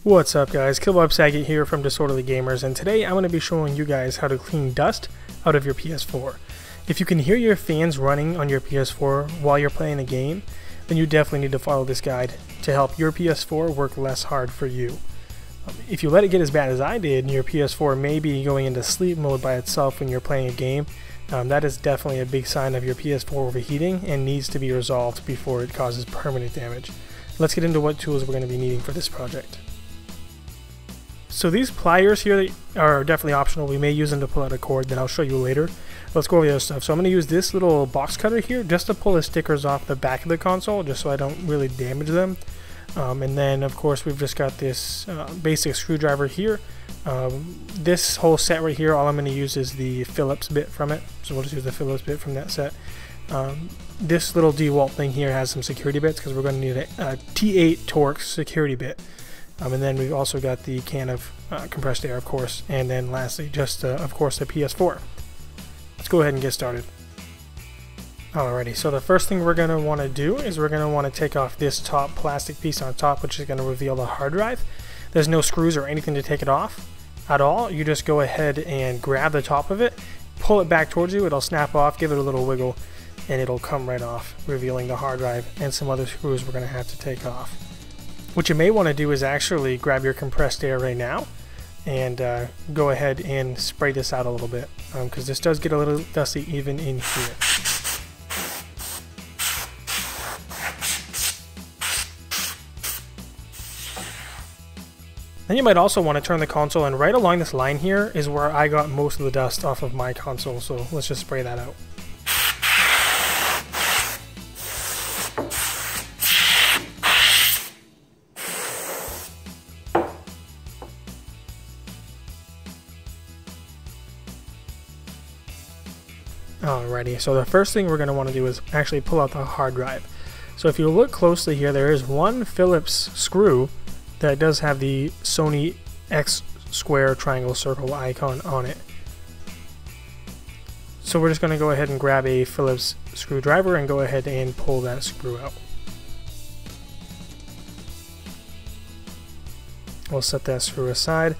What's up guys, Killbob Saget here from Disorderly Gamers, and today I'm going to be showing you guys how to clean dust out of your PS4. If you can hear your fans running on your PS4 while you're playing a game, then you definitely need to follow this guide to help your PS4 work less hard for you. If you let it get as bad as I did, and your PS4 may be going into sleep mode by itself when you're playing a game, that is definitely a big sign of your PS4 overheating and needs to be resolved before it causes permanent damage. Let's get into what tools we're going to be needing for this project. So these pliers here are definitely optional. We may use them to pull out a cord that I'll show you later. Let's go over the other stuff. So I'm going to use this little box cutter here just to pull the stickers off the back of the console, just so I don't really damage them. And then of course we've just got this basic screwdriver here. This whole set right here, all I'm going to use is the Phillips bit from it. So we'll just use the Phillips bit from that set. This little DeWalt thing here has some security bits because we're going to need a T8 Torx security bit. And then we've also got the can of compressed air, of course, and then lastly, just of course, the PS4. Let's go ahead and get started. Alrighty, so the first thing we're going to want to do is we're going to want to take off this top plastic piece on top, which is going to reveal the hard drive. There's no screws or anything to take it off at all. You just go ahead and grab the top of it, pull it back towards you, it'll snap off, give it a little wiggle, and it'll come right off, revealing the hard drive and some other screws we're going to have to take off. What you may want to do is actually grab your compressed air right now and go ahead and spray this out a little bit, because this does get a little dusty even in here. Then you might also want to turn the console, and right along this line here is where I got most of the dust off of my console, so let's just spray that out. Alrighty, so the first thing we're going to want to do is actually pull out the hard drive. So if you look closely here, there is one Phillips screw that does have the Sony X square triangle circle icon on it. So we're just going to go ahead and grab a Phillips screwdriver and go ahead and pull that screw out. We'll set that screw aside,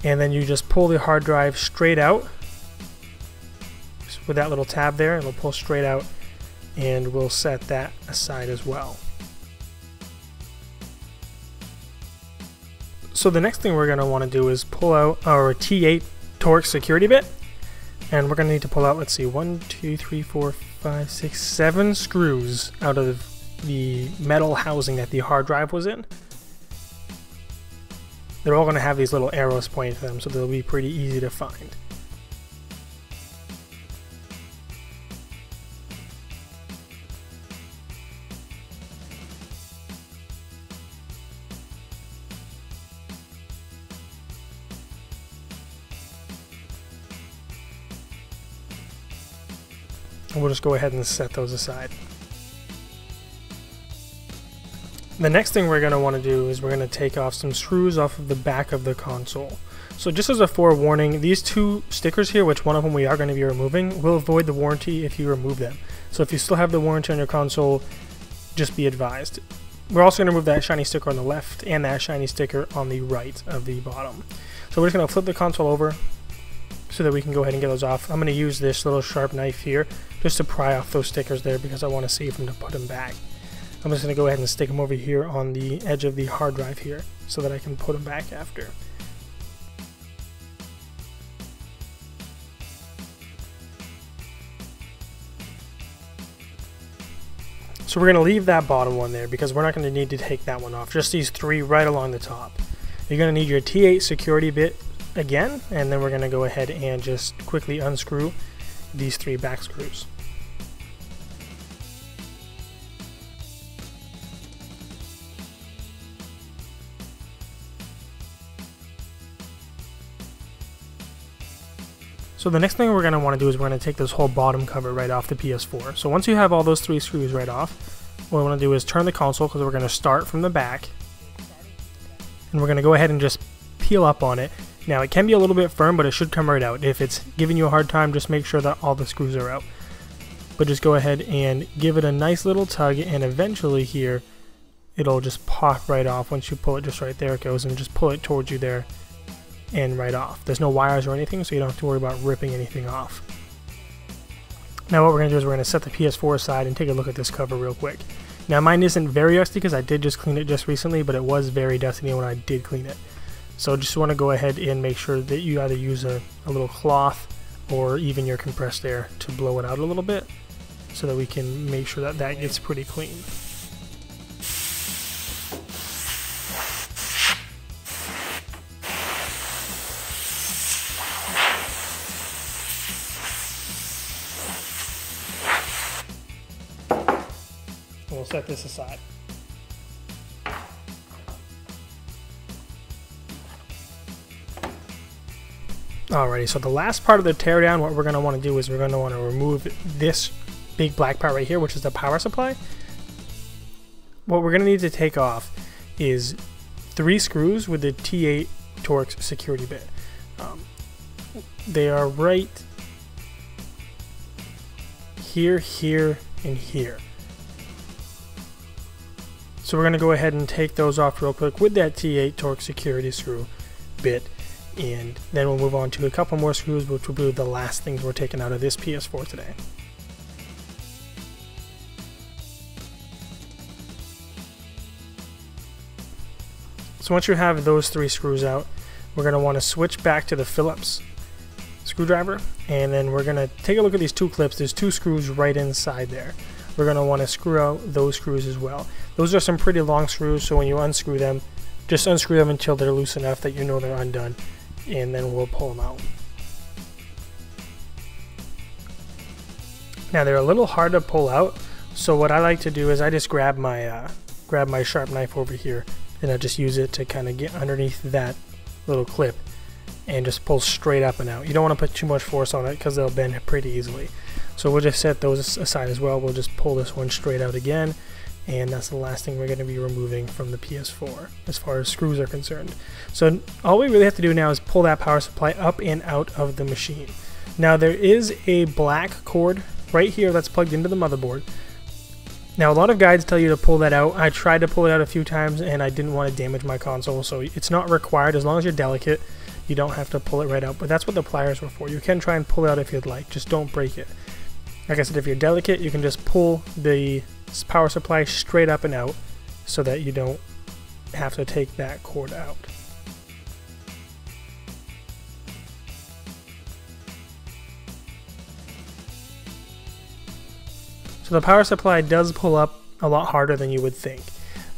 and then you just pull the hard drive straight out with that little tab there. It'll pull straight out, and we'll set that aside as well. So the next thing we're going to want to do is pull out our T8 Torx security bit, and we're going to need to pull out, let's see, 1, 2, 3, 4, 5, 6, 7 screws out of the metal housing that the hard drive was in. They're all going to have these little arrows pointing to them, so they'll be pretty easy to find. And we'll just go ahead and set those aside. The next thing we're going to want to do is we're going to take off some screws off of the back of the console. So just as a forewarning, these two stickers here, which one of them we are going to be removing, will void the warranty if you remove them. So if you still have the warranty on your console, just be advised. We're also going to remove that shiny sticker on the left and that shiny sticker on the right of the bottom. So we're just going to flip the console over so that we can go ahead and get those off. I'm going to use this little sharp knife here just to pry off those stickers there because I want to save them to put them back. I'm just going to go ahead and stick them over here on the edge of the hard drive here so that I can put them back after. So we're going to leave that bottom one there because we're not going to need to take that one off. Just these three right along the top. You're going to need your T8 security bit again, and then we're going to go ahead and just quickly unscrew these three back screws. So the next thing we're going to want to do is we're going to take this whole bottom cover right off the PS4. So once you have all those three screws right off, what we want to do is turn the console, because we're going to start from the back, and we're going to go ahead and just peel up on it. Now it can be a little bit firm, but it should come right out. If it's giving you a hard time, just make sure that all the screws are out. but just go ahead and give it a nice little tug, and eventually here it'll just pop right off. Once you pull it, just right there it goes, and just pull it towards you there and right off. There's no wires or anything, so you don't have to worry about ripping anything off. Now what we're going to do is we're going to set the PS4 aside and take a look at this cover real quick. Now mine isn't very dusty because I did just clean it just recently, but it was very dusty when I did clean it. So just want to go ahead and make sure that you either use a little cloth or even your compressed air to blow it out a little bit so that we can make sure that that gets pretty clean. We'll set this aside. Alrighty, so the last part of the teardown, what we're going to want to do is we're going to want to remove this big black part right here, which is the power supply. What we're going to need to take off is 3 screws with the T8 Torx security bit. They are right here, here, and here. So we're going to go ahead and take those off real quick with that T8 Torx security screw bit, and then we'll move on to a couple more screws, which will be the last things we're taking out of this PS4 today. So once you have those 3 screws out, we're going to want to switch back to the Phillips screwdriver, and then we're going to take a look at these 2 clips. There's 2 screws right inside there. We're going to want to screw out those screws as well. Those are some pretty long screws, so when you unscrew them, just unscrew them until they're loose enough that you know they're undone, and then we'll pull them out. Now they're a little hard to pull out, so what I like to do is I just grab my sharp knife over here, and I just use it to kind of get underneath that little clip and just pull straight up and out. You don't want to put too much force on it because they'll bend pretty easily. So we'll just set those aside as well. We'll just pull this one straight out again, and that's the last thing we're going to be removing from the PS4 as far as screws are concerned. So all we really have to do now is pull that power supply up and out of the machine. Now there is a black cord right here that's plugged into the motherboard. Now a lot of guides tell you to pull that out. I tried to pull it out a few times and I didn't want to damage my console, so it's not required. As long as you're delicate, you don't have to pull it right out, but that's what the pliers were for. You can try and pull it out if you'd like, just don't break it. Like I said, if you're delicate, you can just pull the power supply straight up and out so that you don't have to take that cord out. So the power supply does pull up a lot harder than you would think.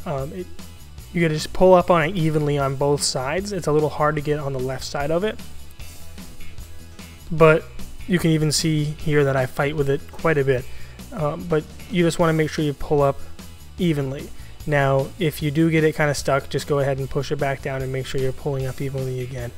You gotta just pull up on it evenly on both sides. It's a little hard to get on the left side of it, but you can even see here that I fight with it quite a bit. But you just want to make sure you pull up evenly. Now, if you do get it kind of stuck, just go ahead and push it back down and make sure you're pulling up evenly again.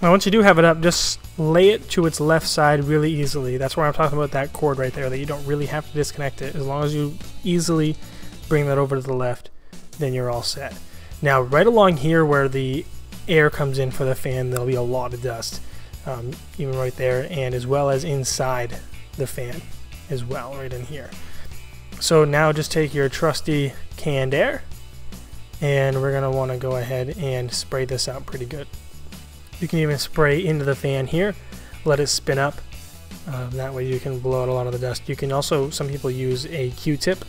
Now once you do have it up, just lay it to its left side really easily. That's where I'm talking about that cord right there, that you don't really have to disconnect it. As long as you easily bring that over to the left, then you're all set. Now right along here where the air comes in for the fan, there'll be a lot of dust, even right there, and as well as inside the fan as well, right in here. So now just take your trusty canned air, and we're going to want to go ahead and spray this out pretty good. You can even spray into the fan here, let it spin up. That way you can blow out a lot of the dust. You can also, some people use a Q-tip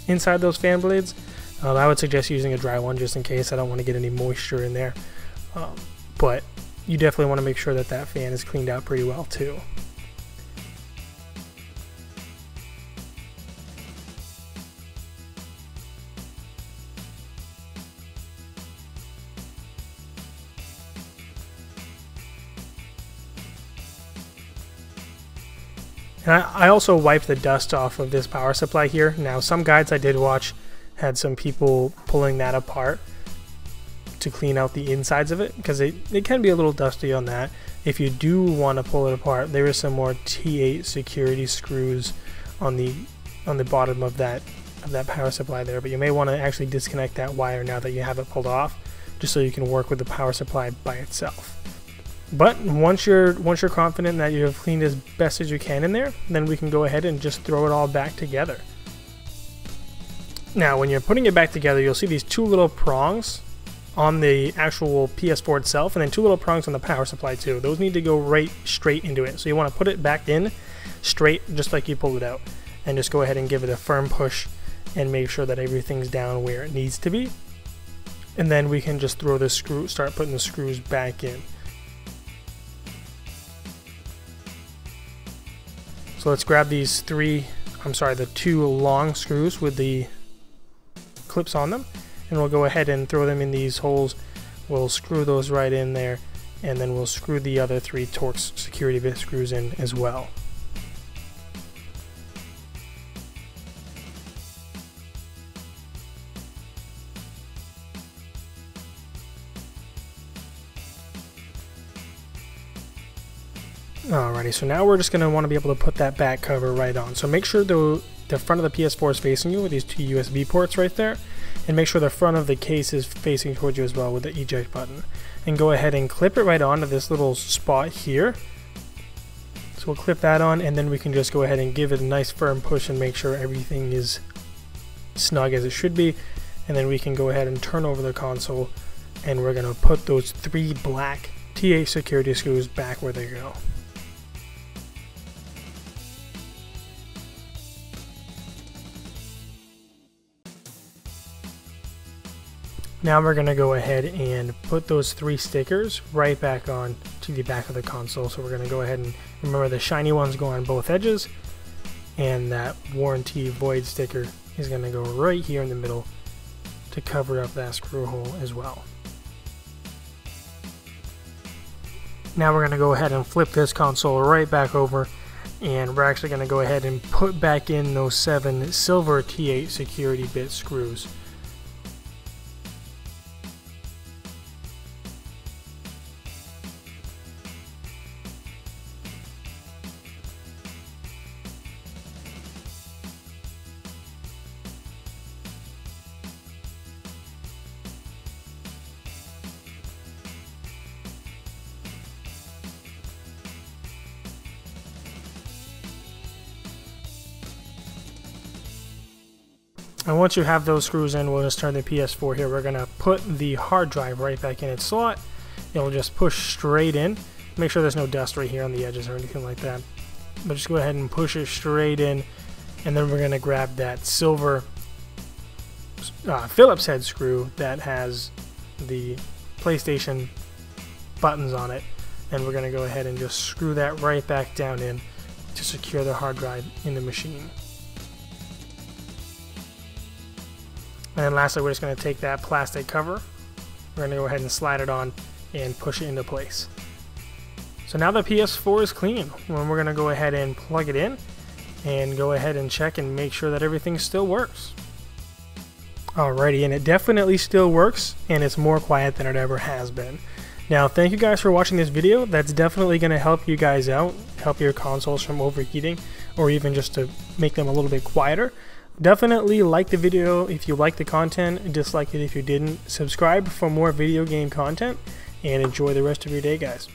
inside those fan blades. I would suggest using a dry one just in case. I don't want to get any moisture in there. But you definitely want to make sure that that fan is cleaned out pretty well too. And I also wiped the dust off of this power supply here. Now some guides I did watch had some people pulling that apart to clean out the insides of it, because it can be a little dusty on that. If you do want to pull it apart, there is some more T8 security screws on the bottom of that power supply there, but you may want to actually disconnect that wire now that you have it pulled off, just so you can work with the power supply by itself. But once you're confident that you have cleaned as best as you can in there, then we can go ahead and just throw it all back together. Now when you're putting it back together, you'll see these two little prongs on the actual PS4 itself, and then two little prongs on the power supply too. Those need to go right straight into it. So you want to put it back in straight, just like you pulled it out, and just go ahead and give it a firm push and make sure that everything's down where it needs to be. And then we can just throw the screw, start putting the screws back in. So let's grab these the two long screws with the clips on them, and we'll go ahead and throw them in these holes. We'll screw those right in there, and then we'll screw the other 3 Torx security bit screws in as well. Alrighty, so now we're just going to want to be able to put that back cover right on. So make sure the front of the PS4 is facing you with these 2 USB ports right there, and make sure the front of the case is facing towards you as well with the eject button. And go ahead and clip it right onto this little spot here. So we'll clip that on, and then we can just go ahead and give it a nice firm push and make sure everything is snug as it should be. And then we can go ahead and turn over the console, and we're going to put those 3 black T8 security screws back where they go. Now we're going to go ahead and put those 3 stickers right back on to the back of the console. So we're going to go ahead and remember the shiny ones go on both edges, and that warranty void sticker is going to go right here in the middle to cover up that screw hole as well. Now we're going to go ahead and flip this console right back over, and we're actually going to go ahead and put back in those 7 silver T8 security bit screws. And once you have those screws in, we'll just turn the PS4 here. We're going to put the hard drive right back in its slot. It'll just push straight in. Make sure there's no dust right here on the edges or anything like that. But just go ahead and push it straight in. And then we're going to grab that silver Phillips head screw that has the PlayStation buttons on it. And we're going to go ahead and just screw that right back down in to secure the hard drive in the machine. And then lastly, we're just going to take that plastic cover, we're going to go ahead and slide it on and push it into place. So now the PS4 is clean, and we're going to go ahead and plug it in and go ahead and check and make sure that everything still works. Alrighty, and it definitely still works, and it's more quiet than it ever has been. Now, thank you guys for watching this video. That's definitely going to help you guys out, help your consoles from overheating, or even just to make them a little bit quieter. Definitely like the video if you like the content, dislike it if you didn't. Subscribe for more video game content, and enjoy the rest of your day, guys.